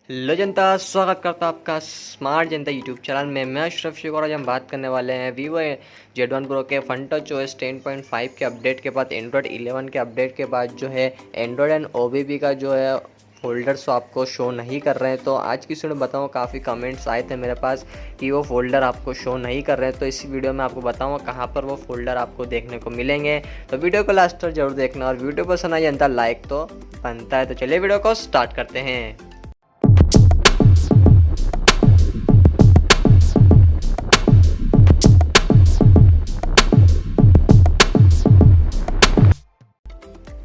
Hello जनता, स्वागत करता हूँ आपका स्मार्ट जनता यूट्यूब चैनल में। मैं अशरफ शेख और आज हम बात करने वाले हैं वीवो Z1 प्रो के फंटच ओएस 10.5 के अपडेट के बाद एंड्रॉयड 11 के अपडेट के बाद जो है एंड्रॉयड एंड ओबीबी का जो है फोल्डर्स आपको शो नहीं कर रहे हैं। तो आज की वीडियो में बताऊँ, काफ़ी कमेंट्स आए थे मेरे पास कि वो फोल्डर आपको शो नहीं कर रहे हैं। तो इसी वीडियो में आपको बताऊँगा कहाँ पर वो फोल्डर आपको देखने को मिलेंगे। तो वीडियो को लास्ट तक जरूर देखना और वीडियो पसंद आई जनता लाइक तो बनता है। तो चलिए वीडियो को स्टार्ट करते हैं।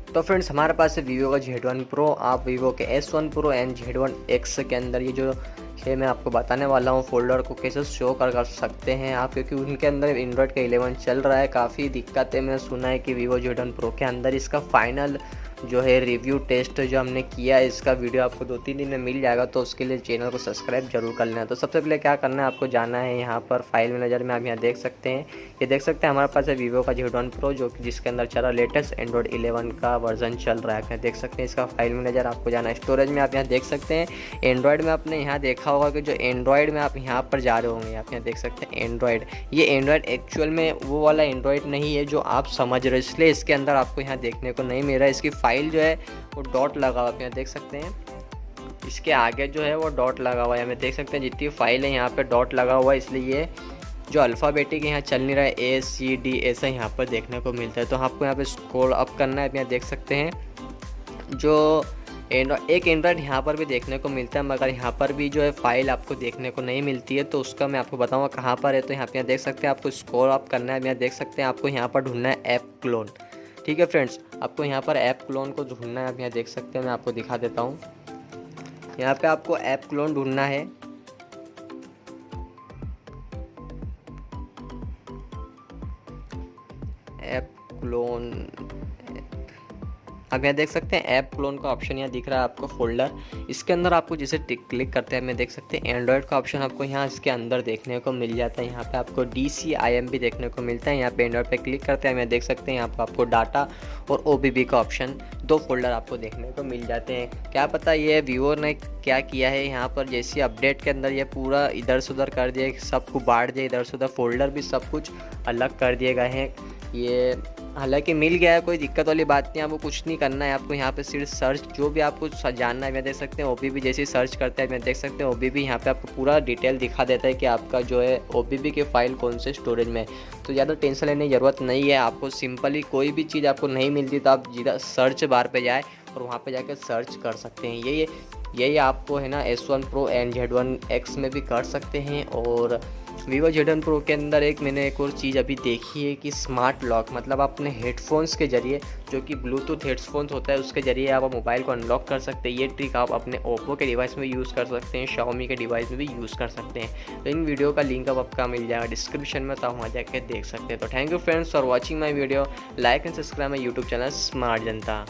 तो फ्रेंड्स, हमारे पास है वीवो का Z1 प्रो। आप वीवो के S1 pro and Z1 X के अंदर ये जो है मैं आपको बताने वाला हूँ फोल्डर को कैसे शो कर सकते हैं आप, क्योंकि उनके अंदर एंड्रॉयड का 11 चल रहा है। काफ़ी दिक्कतें मैंने सुना है कि वीवो Z1 प्रो के अंदर इसका फाइनल जो है रिव्यू टेस्ट जो हमने किया है, इसका वीडियो आपको 2-3 दिन में मिल जाएगा। तो उसके लिए चैनल को सब्सक्राइब जरूर कर लेना। तो सबसे पहले क्या करना है, आपको जाना है यहाँ पर फाइल मैनेजर में। आप यहाँ देख सकते हैं, ये देख सकते हैं हमारे पास है वीवो का Z1 प्रो जो जिसके अंदर चला लेटेस्ट एंड्रॉयड 11 का वर्जन चल रहा है। आप यहाँ देख सकते हैं इसका फाइल मैनेजर। आपको जाना है स्टोरेज में। आप यहाँ देख सकते हैं एंड्रॉयड में आपने यहाँ देखा होगा कि जो एंड्रॉयड में आप यहाँ पर जा रहे होंगे, आप यहाँ देख सकते हैं एंड्रॉयड। ये एंड्रॉयड एक्चुअल में वो वाला एंड्रॉयड नहीं है जो आप समझ रहे हो, इसलिए इसके अंदर आपको यहाँ देखने को नहीं मिल रहा है। इसकी फाइल जो है वो डॉट लगा हुआ, आप यहाँ देख सकते हैं इसके आगे जो है वो डॉट लगा हुआ है। हमें देख सकते हैं जितनी फाइल है यहाँ पे डॉट लगा हुआ है, इसलिए ये जो अल्फ़ाबेटिक यहाँ चल नहीं रहा है, ACD ऐसा यहाँ पर देखने को मिलता है। तो आपको यहाँ पे स्क्रॉल अप करना है। आप यहाँ देख सकते हैं जो एक एंड्रॉयड यहाँ पर भी देखने को मिलता है, मगर यहाँ पर भी जो है फाइल आपको देखने को नहीं मिलती है। तो उसका मैं आपको बताऊँगा कहाँ पर है। तो यहाँ पे देख सकते हैं आपको स्क्रॉल अप करना है। यहाँ देख सकते हैं आपको यहाँ पर ढूंढना है ऐप क्लोन। ठीक है फ्रेंड्स, आपको यहाँ पर ऐप क्लोन को ढूंढना है। आप यहाँ देख सकते हैं, मैं आपको दिखा देता हूँ। यहाँ पे आपको ऐप क्लोन ढूंढना है। ऐप क्लोन, आप यहाँ देख सकते हैं ऐप क्लोन का ऑप्शन यहाँ दिख रहा है आपको फोल्डर। इसके अंदर आपको जिसे क्लिक करते हैं, मैं देख सकते हैं एंड्रॉयड का ऑप्शन आपको यहाँ इसके अंदर देखने को मिल जाता है। यहाँ पे आपको DCIM भी देखने को मिलता है। यहाँ पे एंड्रॉयड पे क्लिक करते हैं, मैं देख सकते हैं यहाँ पर आपको डाटा और OBB का ऑप्शन, 2 फोल्डर आपको देखने को मिल जाते हैं। क्या पता ये वीवो ने क्या किया है यहाँ पर, जैसी अपडेट के अंदर ये पूरा इधर से उधर कर दिया, सबको बांट दिया इधर से उधर, फोल्डर भी सब कुछ अलग कर दिए गए हैं। ये हालांकि मिल गया है, कोई दिक्कत वाली बात नहीं है। आपको कुछ नहीं करना है, आपको यहाँ पे सिर्फ सर्च जो भी आपको जानना है, मैं देख सकते हैं OBB जैसे सर्च करते हैं, मैं देख सकते हैं OBB यहाँ पे आपको पूरा डिटेल दिखा देता है कि आपका जो है OBB की फ़ाइल कौन से स्टोरेज में है। तो ज़्यादा टेंशन लेने की ज़रूरत नहीं है। आपको सिंपली कोई भी चीज़ आपको नहीं मिलती तो आप सीधा सर्च बार पर जाए और वहाँ पर जाकर सर्च कर सकते हैं। यही आपको है ना S1 pro and Z1 X में भी कर सकते हैं। और वीवो Z1 प्रो के अंदर मैंने एक और चीज़ अभी देखी है कि स्मार्ट लॉक, मतलब अपने हेडफोन्स के ज़रिए, जो कि ब्लूटूथ हेडफोन्स होता है उसके ज़रिए आप मोबाइल को अनलॉक कर सकते हैं। ये ट्रिक आप अपने ओप्पो के डिवाइस में यूज़ कर सकते हैं, Xiaomi के डिवाइस में भी यूज़ कर सकते हैं। तो इन वीडियो का लिंक अब आपका मिल जाएगा डिस्क्रिप्शन में, तो आप वहाँ जाकर देख सकते हैं। तो thank you friends for watching my video. Like and subscribe my YouTube channel smart Janata.